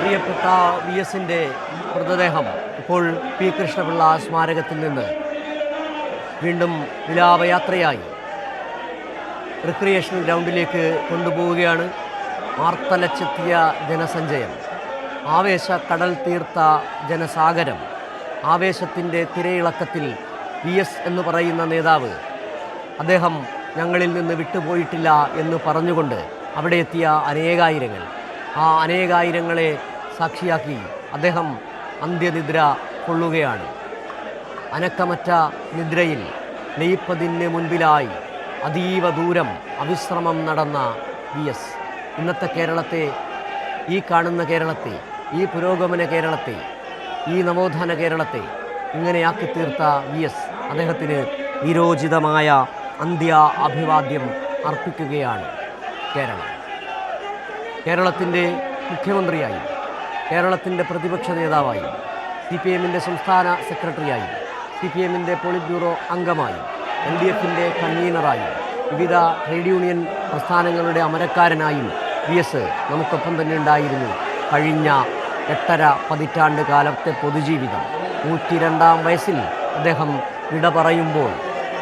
പ്രിയപ്പെട്ട വി എസിൻ്റെ മൃതദേഹം ഇപ്പോൾ പി കൃഷ്ണപിള്ള സ്മാരകത്തിൽ നിന്ന് വീണ്ടും വിലാപയാത്രയായി റിക്രിയേഷൻ ഗ്രൗണ്ടിലേക്ക് കൊണ്ടുപോവുകയാണ്. ആർത്തലച്ചെത്തിയ ജനസഞ്ചയം, ആവേശ കടൽ തീർത്ത ജനസാഗരം, ആവേശത്തിൻ്റെ തിരയിളക്കത്തിൽ വി എസ് എന്ന് പറയുന്ന നേതാവ് അദ്ദേഹം ഞങ്ങളിൽ നിന്ന് വിട്ടുപോയിട്ടില്ല എന്ന് പറഞ്ഞുകൊണ്ട് അവിടെ എത്തിയ അനേകായിരങ്ങൾ, ആ അനേകായിരങ്ങളെ സാക്ഷിയാക്കി അദ്ദേഹം അന്ത്യനിദ്ര കൊള്ളുകയാണ്. അനക്കമറ്റ നിദ്രയിൽ ലയിപ്പതിന് മുൻപിലായി അതീവ ദൂരം അവിശ്രമം നടന്ന വി എസ് ഇന്നത്തെ കേരളത്തെ, ഈ കാണുന്ന കേരളത്തെ, ഈ പുരോഗമന കേരളത്തെ, ഈ നവോത്ഥാന കേരളത്തെ ഇങ്ങനെയാക്കി തീർത്ത വി എസ് അദ്ദേഹത്തിന് വീരോചിതമായ അന്ത്യ അഭിവാദ്യം അർപ്പിക്കുകയാണ് കേരളം. കേരളത്തിൻ്റെ മുഖ്യമന്ത്രിയായി, കേരളത്തിൻ്റെ പ്രതിപക്ഷ നേതാവായി, CPM-ൻ്റെ സംസ്ഥാന സെക്രട്ടറിയായി, CPM-ൻ്റെ പോളിറ്റ് ബ്യൂറോ അംഗമായി, LDF-ൻ്റെ കൺവീനറായി, വിവിധ ട്രേഡ് യൂണിയൻ പ്രസ്ഥാനങ്ങളുടെ അമരക്കാരനായും വി എസ് നമുക്കൊപ്പം തന്നെ ഉണ്ടായിരുന്നു. കഴിഞ്ഞ 8.5 പതിറ്റാണ്ട് കാലത്തെ പൊതുജീവിതം 102-ാം വയസ്സിൽ അദ്ദേഹം വിട പറയുമ്പോൾ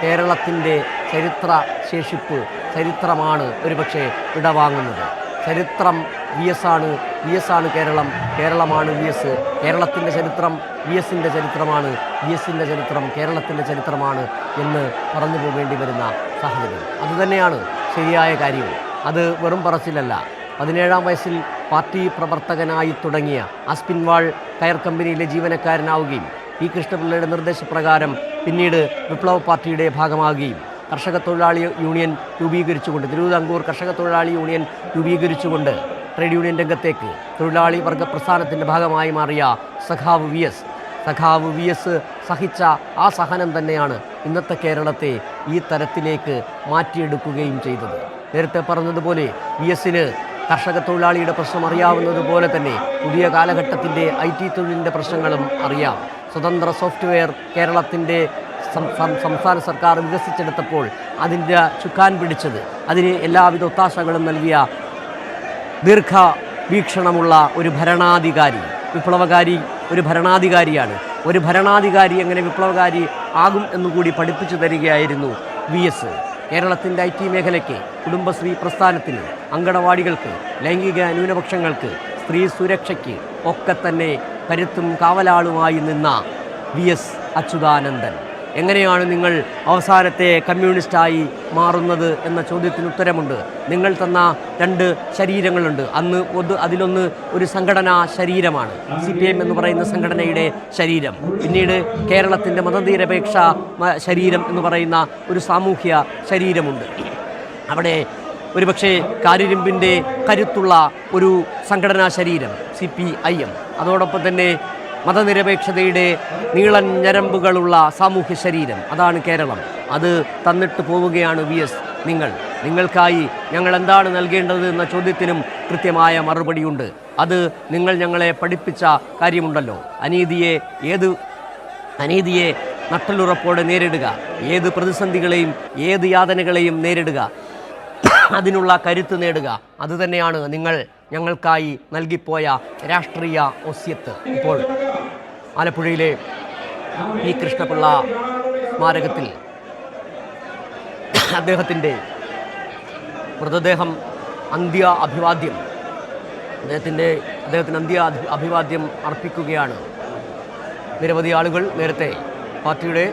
കേരളത്തിൻ്റെ ചരിത്ര ശേഷിപ്പ്, ചരിത്രമാണ് ഒരുപക്ഷെ വിടവാങ്ങുന്നത്. ചരിത്രം വി എസ് ആണ് കേരളം, കേരളമാണ് വി എസ്. കേരളത്തിൻ്റെ ചരിത്രം വി എസിൻ്റെ ചരിത്രമാണ്, വി എസിൻ്റെ ചരിത്രം കേരളത്തിൻ്റെ ചരിത്രമാണ് എന്ന് പറഞ്ഞു പോകേണ്ടി വരുന്ന സാഹചര്യം. അതുതന്നെയാണ് ശരിയായ കാര്യം. അത് വെറും പറച്ചിലല്ല. 17-ാം വയസ്സിൽ പാർട്ടി പ്രവർത്തകനായി തുടങ്ങിയ ആസ്പിൻവാൾ കയർ കമ്പനിയിലെ ജീവനക്കാരനാവുകയും പി കൃഷ്ണപിള്ളയുടെ നിർദ്ദേശപ്രകാരം പിന്നീട് വിപ്ലവ പാർട്ടിയുടെ ഭാഗമാവുകയും കർഷക തൊഴിലാളി യൂണിയൻ രൂപീകരിച്ചുകൊണ്ട്, തിരുവിതാംകൂർ കർഷക തൊഴിലാളി യൂണിയൻ രൂപീകരിച്ചുകൊണ്ട് ട്രേഡ് യൂണിയൻ രംഗത്തേക്ക് തൊഴിലാളി വർഗ പ്രസ്ഥാനത്തിൻ്റെ ഭാഗമായി മാറിയ സഖാവ് വി എസ് സഹിച്ച ആ സഹനം തന്നെയാണ് ഇന്നത്തെ കേരളത്തെ ഈ തരത്തിലേക്ക് മാറ്റിയെടുക്കുകയും ചെയ്തത്. നേരത്തെ പറഞ്ഞതുപോലെ വി എസിന് കർഷക തൊഴിലാളിയുടെ പ്രശ്നം അറിയാവുന്നതുപോലെ തന്നെ പുതിയ കാലഘട്ടത്തിൻ്റെ IT തൊഴിലിൻ്റെ പ്രശ്നങ്ങളും അറിയാം. സ്വതന്ത്ര സോഫ്റ്റ്വെയർ കേരളത്തിൻ്റെ സംസ്ഥാന സർക്കാർ വികസിച്ചെടുത്തപ്പോൾ അതിൻ്റെ ചുക്കാൻ പിടിച്ചത്, അതിന് എല്ലാവിധ ഒത്താശകളും നൽകിയ ദീർഘവീക്ഷണമുള്ള ഒരു ഭരണാധികാരി, വിപ്ലവകാരി ഒരു ഭരണാധികാരിയാണ്. ഒരു ഭരണാധികാരി എങ്ങനെ വിപ്ലവകാരി ആകും എന്നുകൂടി പഠിപ്പിച്ചു തരികയായിരുന്നു വി എസ്. കേരളത്തിൻ്റെ IT മേഖലയ്ക്ക്, കുടുംബശ്രീ പ്രസ്ഥാനത്തിന്, അങ്കണവാടികൾക്ക്, ലൈംഗിക ന്യൂനപക്ഷങ്ങൾക്ക്, സ്ത്രീ സുരക്ഷയ്ക്ക് ഒക്കെ തന്നെ കരുത്തും കാവലാളുമായി നിന്ന വി എസ് അച്യുതാനന്ദൻ. എങ്ങനെയാണ് നിങ്ങൾ അവസാനത്തെ കമ്മ്യൂണിസ്റ്റായി മാറുന്നത് എന്ന ചോദ്യത്തിന് ഉത്തരമുണ്ട്. നിങ്ങൾ തന്ന 2 ശരീരങ്ങളുണ്ട്. അതിലൊന്ന് ഒരു സംഘടനാ ശരീരമാണ്, CPM എന്ന് പറയുന്ന സംഘടനയുടെ ശരീരം. പിന്നീട് കേരളത്തിൻ്റെ മതനിരപേക്ഷ ശരീരം എന്ന് പറയുന്ന ഒരു സാമൂഹ്യ ശരീരമുണ്ട്. അവിടെ ഒരുപക്ഷെ കാരിരുമ്പിൻ്റെ കരുത്തുള്ള ഒരു സംഘടനാ ശരീരം CPIM, അതോടൊപ്പം തന്നെ മതനിരപേക്ഷതയുടെ നീളൻ ഞരമ്പുകളുള്ള സാമൂഹ്യ ശരീരം, അതാണ് കേരളം. അത് തന്നിട്ട് പോവുകയാണ് വി എസ്. നിങ്ങൾക്കായി ഞങ്ങൾ എന്താണ് നൽകേണ്ടത് എന്ന ചോദ്യത്തിനും കൃത്യമായ മറുപടിയുണ്ട്. അത് നിങ്ങൾ ഞങ്ങളെ പഠിപ്പിച്ച കാര്യമുണ്ടല്ലോ. അനീതിയെ നട്ടലുറപ്പോടെ നേരിടുക, ഏത് പ്രതിസന്ധികളെയും ഏത് യാതനകളെയും നേരിടുക, അതിനുള്ള കരുത്ത് നേടുക, അതുതന്നെയാണ് നിങ്ങൾ ഞങ്ങൾക്കായി നൽകിപ്പോയ രാഷ്ട്രീയ ഒസ്യത്ത്. ഇപ്പോൾ ആലപ്പുഴയിലെ പി കൃഷ്ണപിള്ള സ്മാരകത്തിൽ അദ്ദേഹത്തിൻ്റെ മൃതദേഹം അദ്ദേഹത്തിന് അന്ത്യ അർപ്പിക്കുകയാണ് നിരവധി ആളുകൾ. നേരത്തെ പാർട്ടിയുടെ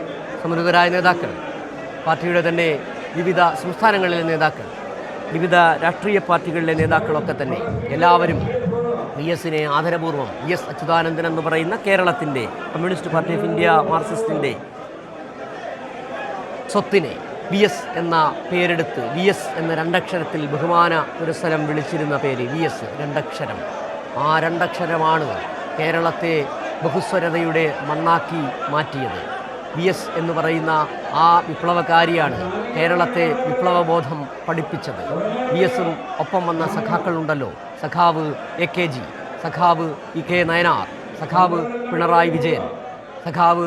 സമുന്നതരായ നേതാക്കൾ, പാർട്ടിയുടെ തന്നെ വിവിധ സംസ്ഥാനങ്ങളിലെ നേതാക്കൾ, വിവിധ രാഷ്ട്രീയ പാർട്ടികളിലെ നേതാക്കളൊക്കെ തന്നെ എല്ലാവരും വി എസിനെ ആദരപൂർവ്വം, വി എസ് അച്യുതാനന്ദൻ എന്ന് പറയുന്ന കേരളത്തിൻ്റെ കമ്മ്യൂണിസ്റ്റ് പാർട്ടി ഓഫ് ഇന്ത്യ മാർക്സിസ്റ്റിൻ്റെ സ്വത്തിനെ വി എസ് എന്ന പേരെടുത്ത്, വി എസ് എന്ന 2 അക്ഷരത്തിൽ ബഹുമാന പുരസ്സരം വിളിച്ചിരുന്ന പേര് വി എസ്, 2 അക്ഷരം. ആ 2 അക്ഷരമാണ് കേരളത്തെ ബഹുസ്വരതയുടെ മണ്ണാക്കി മാറ്റിയത്. വി എസ് എന്ന് പറയുന്ന ആ വിപ്ലവകാരിയാണ് കേരളത്തെ വിപ്ലവബോധം പഠിപ്പിച്ചത്. വി എസും ഒപ്പം വന്ന സഖാക്കളുണ്ടല്ലോ, സഖാവ് AKG, സഖാവ് EK നയനാർ, സഖാവ് പിണറായി വിജയൻ, സഖാവ്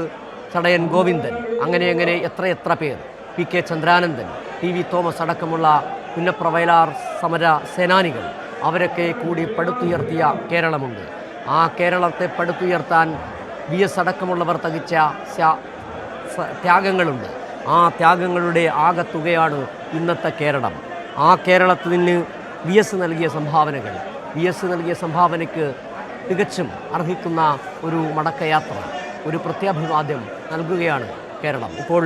ചടയൻ ഗോവിന്ദൻ, അങ്ങനെ എത്ര പേർ, PK ചന്ദ്രാനന്ദൻ, TV തോമസ് അടക്കമുള്ള പുന്നപ്ര വയലാർ സമര സേനാനികൾ, അവരൊക്കെ കൂടി പടുത്തുയർത്തിയ കേരളമുണ്ട്. ആ കേരളത്തെ പടുത്തുയർത്താൻ VS അടക്കമുള്ളവർ ത്യാഗങ്ങളുണ്ട്. ആ ത്യാഗങ്ങളുടെ ആകത്തുകയാണ് ഇന്നത്തെ കേരളം. ആ കേരളത്തിന് VS നൽകിയ സംഭാവനകൾ, VS നൽകിയ സംഭാവനയ്ക്ക് തികച്ചും അർഹിക്കുന്ന ഒരു മടക്കയാത്ര, ഒരു പ്രത്യാഭിവാദ്യം നൽകുകയാണ് കേരളം. ഇപ്പോൾ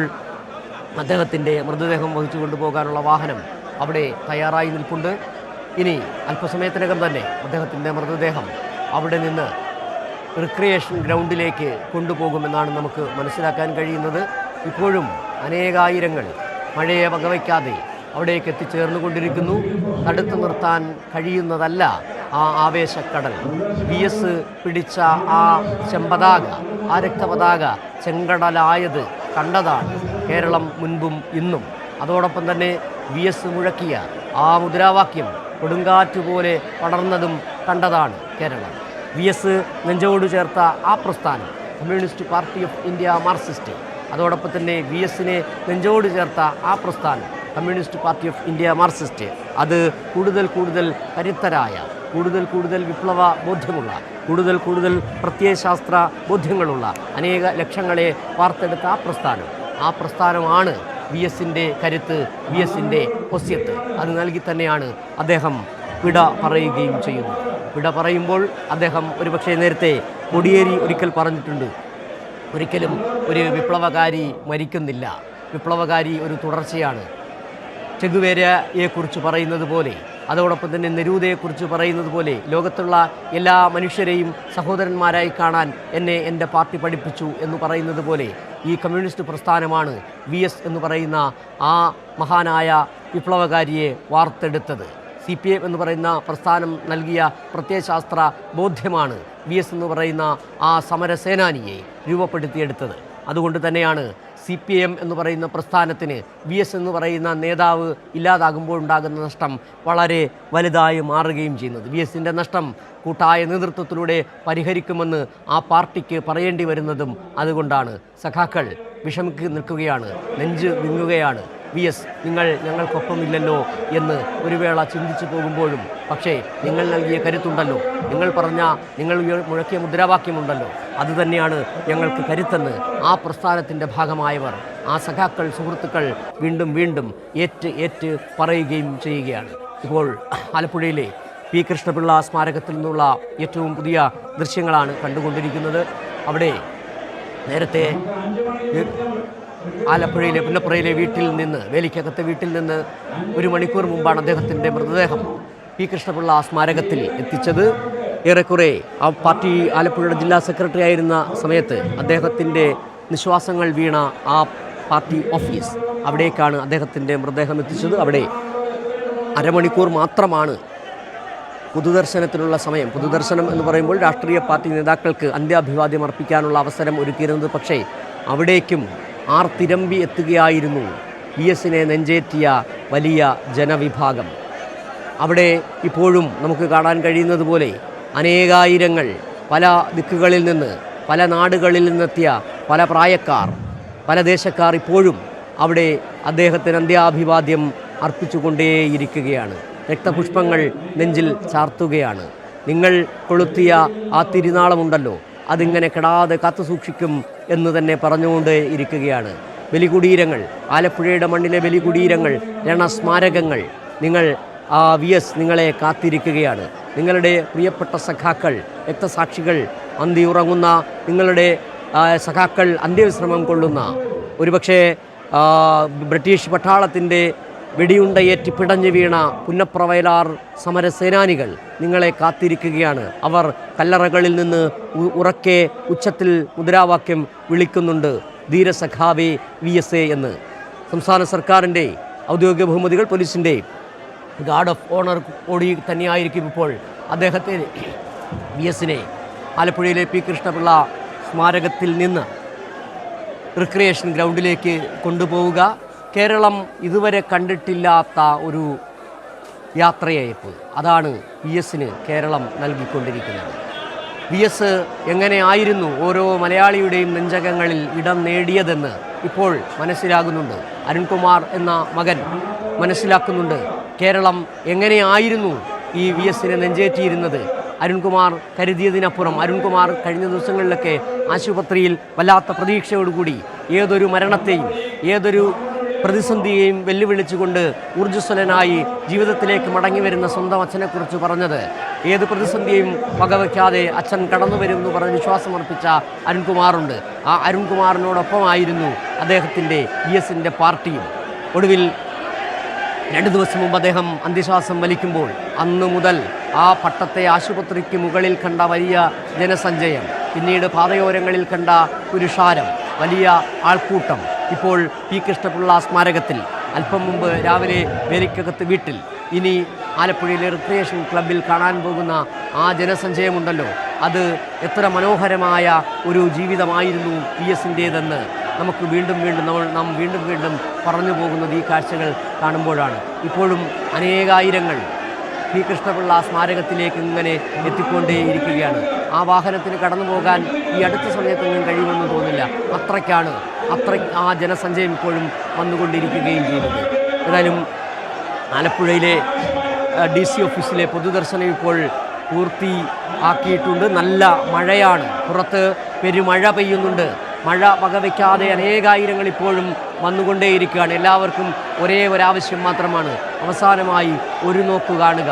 അദ്ദേഹത്തിൻ്റെ മൃതദേഹം വഹിച്ചു കൊണ്ടുപോകാനുള്ള വാഹനം അവിടെ തയ്യാറായി നിൽപ്പുണ്ട്. ഇനി അല്പസമയത്തിനകം തന്നെ അദ്ദേഹത്തിൻ്റെ മൃതദേഹം അവിടെ നിന്ന് റിക്രിയേഷൻ ഗ്രൗണ്ടിലേക്ക് കൊണ്ടുപോകുമെന്നാണ് നമുക്ക് മനസ്സിലാക്കാൻ കഴിയുന്നത്. ഇപ്പോഴും അനേകായിരങ്ങൾ മഴയെ വകവയ്ക്കാതെ അവിടേക്ക് എത്തിച്ചേർന്നുകൊണ്ടിരിക്കുന്നു. തടുത്തു നിർത്താൻ കഴിയുന്നതല്ല ആ ആവേശക്കടൽ. VS പിടിച്ച ആ ചെമ്പതാക, ആ രക്തപതാക ചെങ്കടലായത് കണ്ടതാണ് കേരളം മുൻപും ഇന്നും. അതോടൊപ്പം തന്നെ VS മുഴക്കിയ ആ മുദ്രാവാക്യം കൊടുങ്കാറ്റ് പോലെ പടർന്നതും കണ്ടതാണ് കേരളം. VS നെഞ്ചോട് ചേർത്ത ആ പ്രസ്ഥാനം communist party of India Marxist, അതോടൊപ്പം തന്നെ VSനെ നെഞ്ചോട് ചേർത്ത ആ പ്രസ്ഥാനം communist party of India Marxist, അത് കൂടുതൽ കൂടുതൽ കരുത്തരായ, കൂടുതൽ വിപ്ലവ ബോധ്യമുള്ള, കൂടുതൽ പ്രത്യയശാസ്ത്ര ബോധ്യങ്ങളുള്ള അനേക ലക്ഷങ്ങളെ വാർത്തെടുത്ത ആ പ്രസ്ഥാനമാണ് VSൻ്റെ കരുത്ത്, VSൻ്റെ ഒസ്യത്ത്. അത് നൽകി തന്നെയാണ് അദ്ദേഹം വിട പറയുകയും ചെയ്യുന്നത്. വിട പറയുമ്പോൾ അദ്ദേഹം ഒരുപക്ഷെ നേരത്തെ കൊടിയേരി ഒരിക്കൽ പറഞ്ഞിട്ടുണ്ട്, ഒരിക്കലും ഒരു വിപ്ലവകാരി മരിക്കുന്നില്ല, വിപ്ലവകാരി ഒരു തുടർച്ചയാണ്. ചെഗുവേരയെക്കുറിച്ച് പറയുന്നത് പോലെ, അതോടൊപ്പം തന്നെ നെരൂദയെക്കുറിച്ച് പറയുന്നത് പോലെ, ലോകത്തുള്ള എല്ലാ മനുഷ്യരെയും സഹോദരന്മാരായി കാണാൻ എന്നെ എൻ്റെ പാർട്ടി പഠിപ്പിച്ചു എന്ന് പറയുന്നത് പോലെ ഈ കമ്മ്യൂണിസ്റ്റ് പ്രസ്ഥാനമാണ് VS എന്ന് പറയുന്ന ആ മഹാനായ വിപ്ലവകാരിയെ വാർത്തെടുത്തത്. CPM എന്ന് പറയുന്ന പ്രസ്ഥാനം നൽകിയ പ്രത്യയശാസ്ത്ര ബോധ്യമാണ് VS എന്ന് പറയുന്ന ആ സമരസേനാനിയെ രൂപപ്പെടുത്തിയെടുത്തത്. അതുകൊണ്ട് തന്നെയാണ് CPM എന്ന് പറയുന്ന പ്രസ്ഥാനത്തിന് VS എന്ന് പറയുന്ന നേതാവ് ഇല്ലാതാകുമ്പോൾ ഉണ്ടാകുന്ന നഷ്ടം വളരെ വലുതായി മാറുകയും ചെയ്യുന്നത്. VSൻ്റെ നഷ്ടം കൂട്ടായ നേതൃത്വത്തിലൂടെ പരിഹരിക്കുമെന്ന് ആ പാർട്ടിക്ക് പറയേണ്ടി വരുന്നതും അതുകൊണ്ടാണ്. സഖാക്കൾ വിഷമിക്ക് നിൽക്കുകയാണ്, നെഞ്ച് വിങ്ങുകയാണ്. VS നിങ്ങൾ ഞങ്ങൾക്കൊപ്പമില്ലല്ലോ എന്ന് ഒരു വേള ചിന്തിച്ചു പോകുമ്പോഴും, പക്ഷേ നിങ്ങൾ നൽകിയ കരുത്തുണ്ടല്ലോ, നിങ്ങൾ മുഴക്കിയ മുദ്രാവാക്യമുണ്ടല്ലോ, അതുതന്നെയാണ് ഞങ്ങൾക്ക് കരുത്തെന്ന് ആ പ്രസ്ഥാനത്തിൻ്റെ ഭാഗമായവർ, ആ സഖാക്കൾ, സുഹൃത്തുക്കൾ വീണ്ടും ഏറ്റ് പറയുകയും ചെയ്യുകയാണ്. ഇപ്പോൾ ആലപ്പുഴയിലെ P. കൃഷ്ണപിള്ള സ്മാരകത്തിൽ നിന്നുള്ള ഏറ്റവും പുതിയ ദൃശ്യങ്ങളാണ് കണ്ടുകൊണ്ടിരിക്കുന്നത്. അവിടെ നേരത്തെ ആലപ്പുഴയിലെ പുന്നപ്പുറയിലെ വീട്ടിൽ നിന്ന്, വേലിക്കകത്തെ വീട്ടിൽ നിന്ന് 1 മണിക്കൂർ മുമ്പാണ് അദ്ദേഹത്തിൻ്റെ മൃതദേഹം P. കൃഷ്ണപിള്ള സ്മാരകത്തിൽ എത്തിച്ചത്. ഏറെക്കുറെ ആ പാർട്ടി ആലപ്പുഴയുടെ ജില്ലാ സെക്രട്ടറി ആയിരുന്ന സമയത്ത് അദ്ദേഹത്തിൻ്റെ നിശ്വാസങ്ങൾ വീണ ആ പാർട്ടി ഓഫീസ്, അവിടേക്കാണ് അദ്ദേഹത്തിൻ്റെ മൃതദേഹം എത്തിച്ചത്. അവിടെ അരമണിക്കൂർ മാത്രമാണ് പൊതുദർശനത്തിനുള്ള സമയം. പൊതുദർശനം എന്ന് പറയുമ്പോൾ രാഷ്ട്രീയ പാർട്ടി നേതാക്കൾക്ക് അന്ത്യാഭിവാദ്യം അർപ്പിക്കാനുള്ള അവസരം ഒരുക്കിയിരുന്നത്. പക്ഷേ അവിടേക്കും ആർത്തിരമ്പി എത്തുകയായിരുന്നു VSനെ നെഞ്ചേറ്റിയ വലിയ ജനവിഭാഗം. അവിടെ ഇപ്പോഴും നമുക്ക് കാണാൻ കഴിയുന്നത് പോലെ അനേകായിരങ്ങൾ, പല ദിക്കുകളിൽ നിന്ന്, പല നാടുകളിൽ നിന്നെത്തിയ പല പ്രായക്കാർ, പല ദേശക്കാർ ഇപ്പോഴും അവിടെ അദ്ദേഹത്തിന് അന്ത്യാഭിവാദ്യം അർപ്പിച്ചുകൊണ്ടേയിരിക്കുകയാണ്. രക്തപുഷ്പങ്ങൾ നെഞ്ചിൽ ചാർത്തുകയാണ്. നിങ്ങൾ കൊളുത്തിയ ആ തിരുനാളമുണ്ടല്ലോ, അതിങ്ങനെ കെടാതെ കാത്തുസൂക്ഷിക്കും എന്ന് തന്നെ പറഞ്ഞുകൊണ്ട് ഇരിക്കുകയാണ്. ബലികുടീരങ്ങൾ, ആലപ്പുഴയുടെ മണ്ണിലെ ബലികുടീരങ്ങൾ, രണസ്മാരകങ്ങൾ, VS നിങ്ങളെ കാത്തിരിക്കുകയാണ്. നിങ്ങളുടെ പ്രിയപ്പെട്ട സഖാക്കൾ, രക്തസാക്ഷികൾ, അന്തിയുറങ്ങുന്ന നിങ്ങളുടെ സഖാക്കൾ അന്ത്യവിശ്രമം കൊള്ളുന്ന, ഒരുപക്ഷെ ബ്രിട്ടീഷ് പട്ടാളത്തിൻ്റെ വെടിയുണ്ടയേറ്റ് പിടഞ്ഞു വീണ പുന്നപ്ര വയലാർ സമരസേനാനികൾ നിങ്ങളെ കാത്തിരിക്കുകയാണ്. അവർ കല്ലറകളിൽ നിന്ന് ഉറക്കെ ഉച്ചത്തിൽ മുദ്രാവാക്യം വിളിക്കുന്നുണ്ട്, ധീരസഖാവേ VSA എന്ന്. സംസ്ഥാന സർക്കാരിൻ്റെ ഔദ്യോഗിക ബഹുമതികൾ, പോലീസിൻ്റെ ഗാർഡ് ഓഫ് ഓണർ കൂടി തന്നെയായിരിക്കും ഇപ്പോൾ അദ്ദേഹത്തിന് VSനെ ആലപ്പുഴയിലെ P. കൃഷ്ണപിള്ള സ്മാരകത്തിൽ നിന്ന് റിക്രിയേഷൻ ഗ്രൗണ്ടിലേക്ക് കൊണ്ടുപോവുക. കേരളം ഇതുവരെ കണ്ടിട്ടില്ലാത്ത ഒരു യാത്രയയപ്പ്, അതാണ് VSന് കേരളം നൽകിക്കൊണ്ടിരിക്കുന്നത്. VS എങ്ങനെയായിരുന്നു ഓരോ മലയാളിയുടെയും നെഞ്ചകങ്ങളിൽ ഇടം നേടിയതെന്ന് ഇപ്പോൾ മനസ്സിലാകുന്നുണ്ട്. അരുൺകുമാർ എന്ന മകൻ മനസ്സിലാക്കുന്നുണ്ട് കേരളം എങ്ങനെയായിരുന്നു ഈ VSനെ നെഞ്ചേറ്റിയിരുന്നത്, അരുൺകുമാർ കരുതിയതിനപ്പുറം അരുൺകുമാർ കഴിഞ്ഞ ദിവസങ്ങളിലൊക്കെ ആശുപത്രിയിൽ വല്ലാത്ത പ്രതീക്ഷയോടുകൂടി ഏതൊരു മരണത്തെയും ഏതൊരു പ്രതിസന്ധിയെയും വെല്ലുവിളിച്ചുകൊണ്ട് ഊർജ്ജസ്വലനായി ജീവിതത്തിലേക്ക് മടങ്ങി വരുന്ന സ്വന്തം അച്ഛനെക്കുറിച്ച് പറഞ്ഞത് ഏത് പ്രതിസന്ധിയെയും വകവയ്ക്കാതെ അച്ഛൻ കടന്നു വരുമെന്ന് പറഞ്ഞ് വിശ്വാസമർപ്പിച്ച അരുൺകുമാറുണ്ട്. ആ അരുൺകുമാറിനോടൊപ്പമായിരുന്നു അദ്ദേഹത്തിൻ്റെ VS-ൻ്റെ പാർട്ടിയും. ഒടുവിൽ 2 ദിവസം മുമ്പ് അദ്ദേഹം അന്ത്യശ്വാസം വലിക്കുമ്പോൾ അന്നു മുതൽ ആ പട്ടത്തെ ആശുപത്രിക്ക് മുകളിൽ കണ്ട വലിയ ജനസഞ്ചയം, പിന്നീട് പാതയോരങ്ങളിൽ കണ്ട പുരുഷാരം, വലിയ ആൾക്കൂട്ടം, ഇപ്പോൾ പി കൃഷ്ണപിള്ള സ്മാരകത്തിൽ, അല്പം മുമ്പ് രാവിലെ വേലിക്കകത്ത് വീട്ടിൽ, ഇനി ആലപ്പുഴയിലെ റിക്രിയേഷൻ ക്ലബ്ബിൽ കാണാൻ പോകുന്ന ആ ജനസഞ്ചയമുണ്ടല്ലോ, അത് എത്ര മനോഹരമായ ഒരു ജീവിതമായിരുന്നു VS-ൻ്റേതെന്ന് നമുക്ക് വീണ്ടും വീണ്ടും പറഞ്ഞു പോകുന്നത് ഈ കാഴ്ചകൾ കാണുമ്പോഴാണ്. ഇപ്പോഴും അനേകായിരങ്ങൾ പി കൃഷ്ണപിള്ള സ്മാരകത്തിലേക്ക് ഇങ്ങനെ എത്തിക്കൊണ്ടേയിരിക്കുകയാണ്. ആ വാഹനത്തിന് കടന്നു പോകാൻ ഈ അടുത്ത സമയത്തൊന്നും കഴിയുമെന്ന് തോന്നില്ല. ആ ജനസഞ്ചയം ഇപ്പോഴും വന്നുകൊണ്ടിരിക്കുകയും ചെയ്യുന്നത്. ഏതായാലും ആലപ്പുഴയിലെ DC ഓഫീസിലെ പൊതുദർശനം ഇപ്പോൾ പൂർത്തിയാക്കിയിട്ടുണ്ട്. നല്ല മഴയാണ്, പുറത്ത് പെരുമഴ പെയ്യുന്നുണ്ട്. മഴ വകവയ്ക്കാതെ അനേകായിരങ്ങൾ ഇപ്പോഴും വന്നുകൊണ്ടേയിരിക്കുകയാണ്. എല്ലാവർക്കും ഒരേ ഒരാവശ്യം മാത്രമാണ്, അവസാനമായി ഒരു നോക്ക് കാണുക.